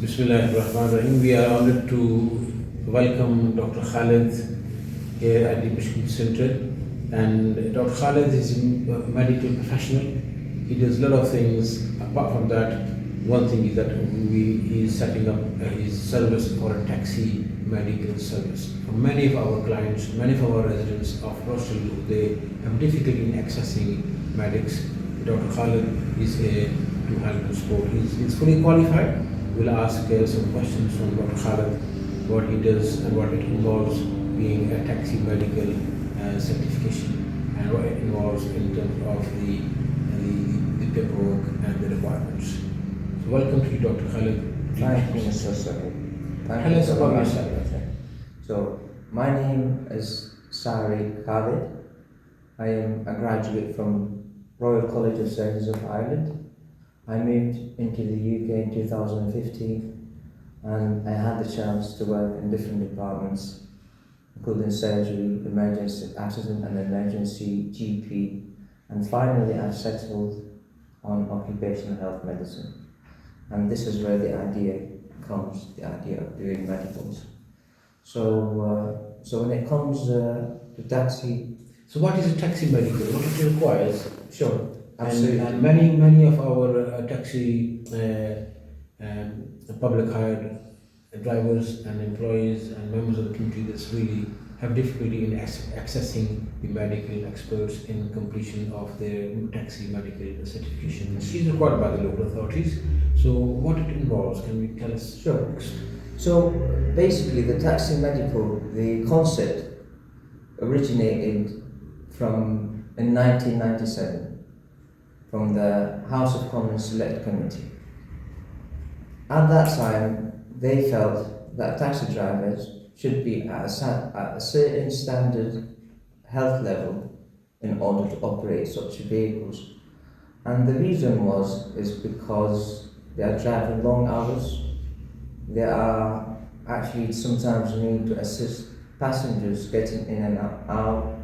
Bismillahirrahmanirrahim. We are honored to welcome Dr. Khalid here at the Mishkin Center. And Dr. Khalid is a medical professional. He does a lot of things. Apart from that, one thing is that he is setting up his service for a taxi medical service. For many of our clients, many of our residents of Rochdale, they have difficulty in accessing medics. Dr. Khalid is here to help and support. He's fully qualified. We'll ask some questions from Dr. Khalid, what he does and what it involves being a taxi medical certification, and what it involves in terms of the paperwork and the requirements. So welcome to you, Dr. Khalid. Thank you, Mr. Sahib. Tell us about yourself. So, my name is Khalid. I am a graduate from Royal College of Surgeons of Ireland. I moved into the UK in 2015 and I had the chance to work in different departments, including surgery, emergency accident and emergency GP, and finally I've settled on occupational health medicine. And this is where the idea comes, the idea of doing medicals. So when it comes to taxi... So what is a taxi medical? What it requires? Sure. Absolutely. And many of our taxi public hired drivers and employees and members of the community that really have difficulty in accessing the medical experts in completion of their taxi medical certification, which is required by the local authorities. So what it involves, can we tell us? Sure. So basically the taxi medical, the concept originated in 1997. From the House of Commons Select Committee. At that time, they felt that taxi drivers should be at a certain standard health level in order to operate such vehicles. And the reason is because they are driving long hours. They are actually sometimes need to assist passengers getting in and out,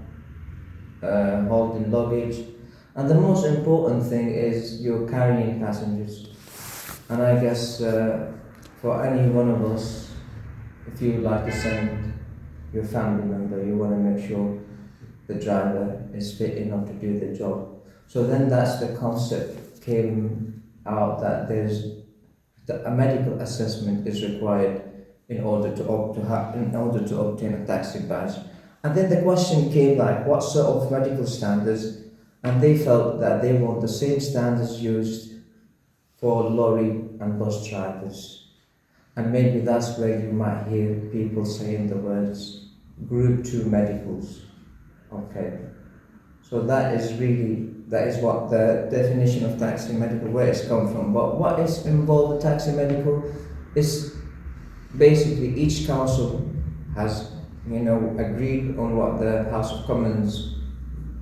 holding luggage. And the most important thing is you're carrying passengers. And I guess for any one of us, if you would like to send your family member, you want to make sure the driver is fit enough to do the job. So then that's the concept came out that a medical assessment is required in order to obtain a taxi badge. And then the question came like, what sort of medical standards? And they felt that they want the same standards used for lorry and bus drivers. And maybe that's where you might hear people saying the words Group 2 medicals. Okay. So that is what the definition of taxi medical, where it's come from. But what is involved in taxi medical is basically each council has, agreed on what the House of Commons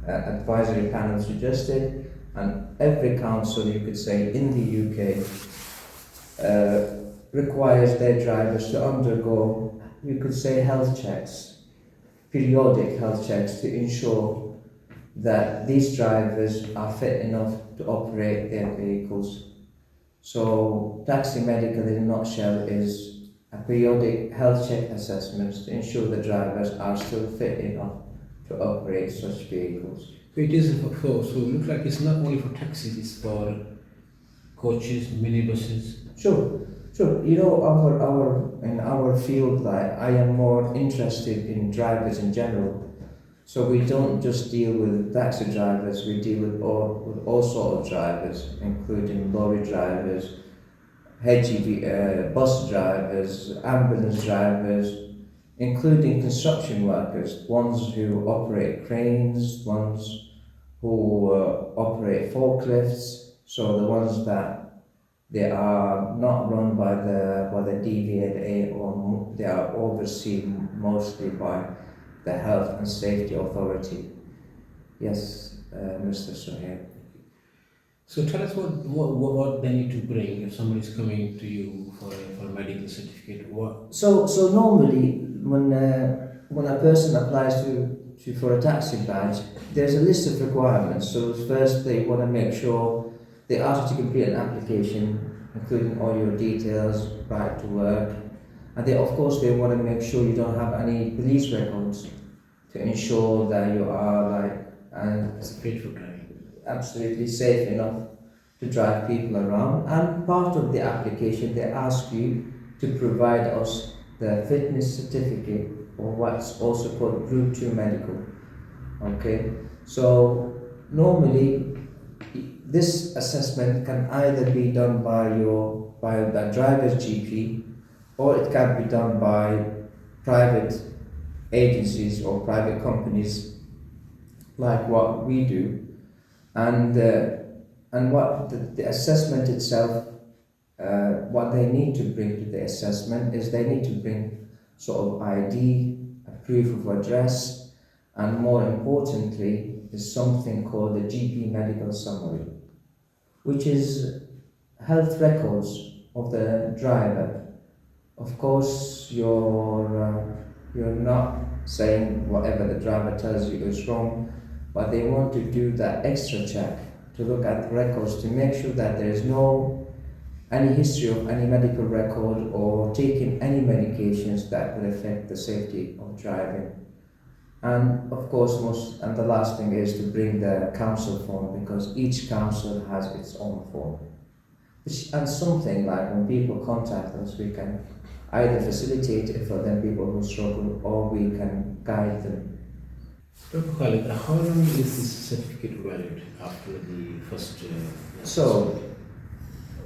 advisory panel suggested, and every council, you could say, in the UK requires their drivers to undergo, you could say, health checks, periodic health checks, to ensure that these drivers are fit enough to operate their vehicles. So taxi medical in a nutshell is a periodic health check assessments to ensure the drivers are still fit enough to operate such vehicles. So it is so it looks like it's not only for taxis, it's for coaches, minibuses. Sure. In our field, I am more interested in drivers in general. So we don't just deal with taxi drivers, we deal with all sorts of drivers, including lorry drivers, bus drivers, ambulance drivers, including construction workers, ones who operate cranes, ones who operate forklifts, so the ones that they are not run by the DVLA, or they are overseen mostly by the Health and Safety Authority. Yes, Mr. Sohail. So tell us what they need to bring if somebody is coming to you for a medical certificate. What? So normally when a person applies for a taxi badge, there's a list of requirements. So first they want to make sure they ask you to complete an application including all your details, right to work. And they, of course, they want to make sure you don't have any police records to ensure that you are Fit for driving. absolutely safe enough to drive people around. And part of the application, they ask you to provide us the fitness certificate, or what's also called Group 2 medical. Okay, so normally this assessment can either be done by the driver's GP, or it can be done by private agencies or private companies like what we do. And what the assessment itself, what they need to bring to the assessment is they need to bring sort of ID, a proof of address, and more importantly is something called the GP medical summary, which is health records of the driver. Of course, you're not saying whatever the driver tells you is wrong, but they want to do that extra check to look at the records to make sure that there is any history of any medical record or taking any medications that could affect the safety of driving. And of course, the last thing is to bring the council form, because each council has its own form. And something like when people contact us, we can either facilitate it for them, people who struggle, or we can guide them. Dr. Khalid, how long is this certificate valid after the first?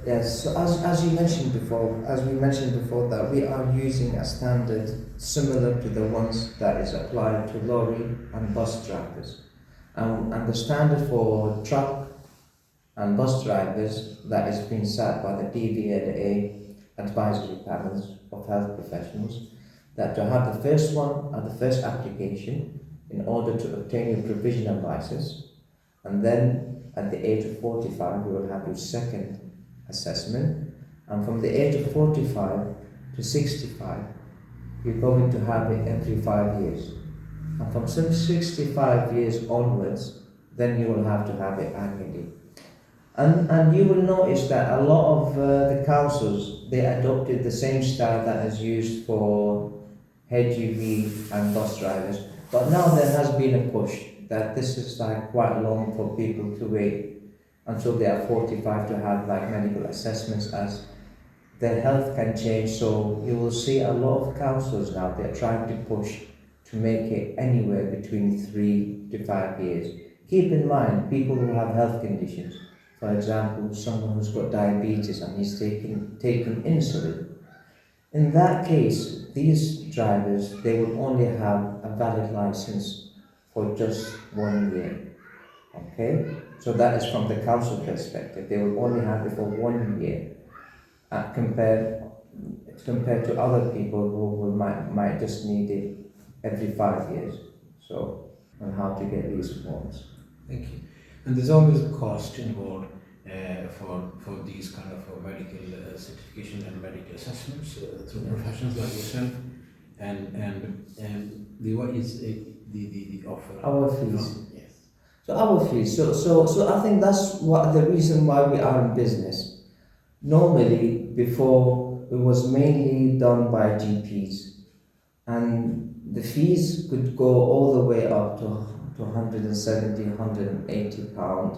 Yes, so as we mentioned before, that we are using a standard similar to the ones that is applied to lorry and bus drivers. And the standard for truck and bus drivers that is being set by the DVLA advisory panels of health professionals, that to have the first one at the first application in order to obtain your provisional license, and then at the age of 45 you will have your second assessment, and from the age of 45 to 65 you're going to have it every 5 years, and from some 65 years onwards then you will have to have it annually. And you will notice that a lot of the councils, they adopted the same style that is used for HGV and bus drivers, but now there has been a push that this is quite long for people to wait until they are 45 to have medical assessments, as their health can change. So you will see a lot of councils now, they're trying to push to make it anywhere between 3 to 5 years. Keep in mind, people who have health conditions, for example, someone who's got diabetes and he's taking insulin, in that case, these drivers, they will only have a valid license for just 1 year. Okay, so that is from the council perspective. They will only have it for 1 year, compared to other people who might just need it every 5 years. So, on how to get these forms. Thank you. And there's always a cost involved for these kind of medical certification and medical assessments through professionals like yourself. And what is the offer? Our fees. Yes. So our fees. So I think that's the reason why we are in business. Normally, before, it was mainly done by GPs, and the fees could go all the way up to 170, 180 pounds,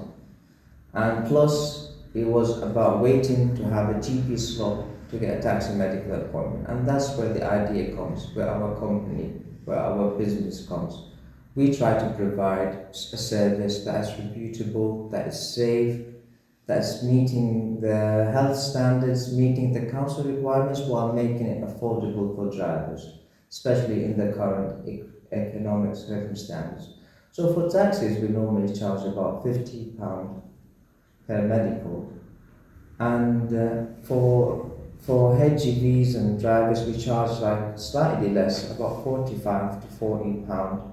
and plus it was about waiting to have a GP slot to get a taxi medical appointment, and that's where the idea comes, where our company, where our business comes. We try to provide a service that is reputable, that is safe, that's meeting the health standards, meeting the council requirements, while making it affordable for drivers, especially in the current economic circumstances. So for taxis, we normally charge about £50 per medical, and for HGVs and drivers, we charge slightly less, about £45 to £40.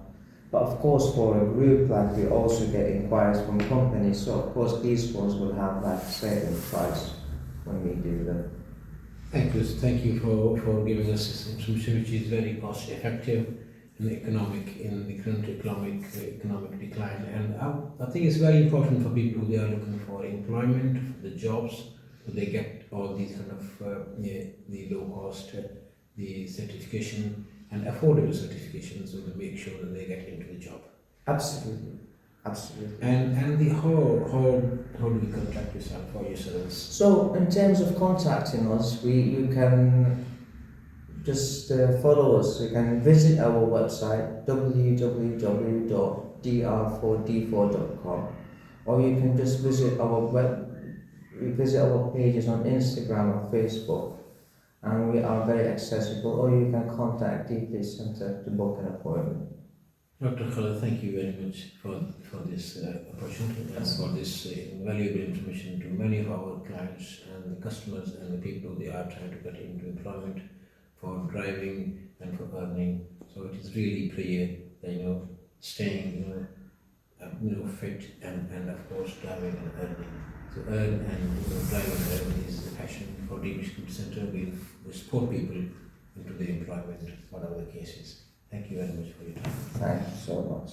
But of course, for a group, we also get inquiries from companies, so of course these ones will have certain price when we do them. Thank you for giving us this information, which is very cost effective in the current economic decline. And I think it's very important for people who they are looking for employment, for the jobs, so they get all these kind of the low cost, the certification and affordable certification, so to make sure that they get into the job. Absolutely, absolutely. And the how do we contact yourself or your service? So, in terms of contacting us, you can just follow us. You can visit our website www.dr4d4.com, or you can just visit our pages on Instagram or Facebook, and we are very accessible. Or you can contact DP Centre to book an appointment. Dr. Khalid, thank you very much for this opportunity and for this valuable information to many of our clients and the customers and the people they are trying to get into employment for driving and for earning. So it is really clear that staying fit and of course driving and earning. So earn and driving and earn is the passion for DB School Centre. We support people into the employment, whatever the case is. Thank you very much for your time. Thank you so much.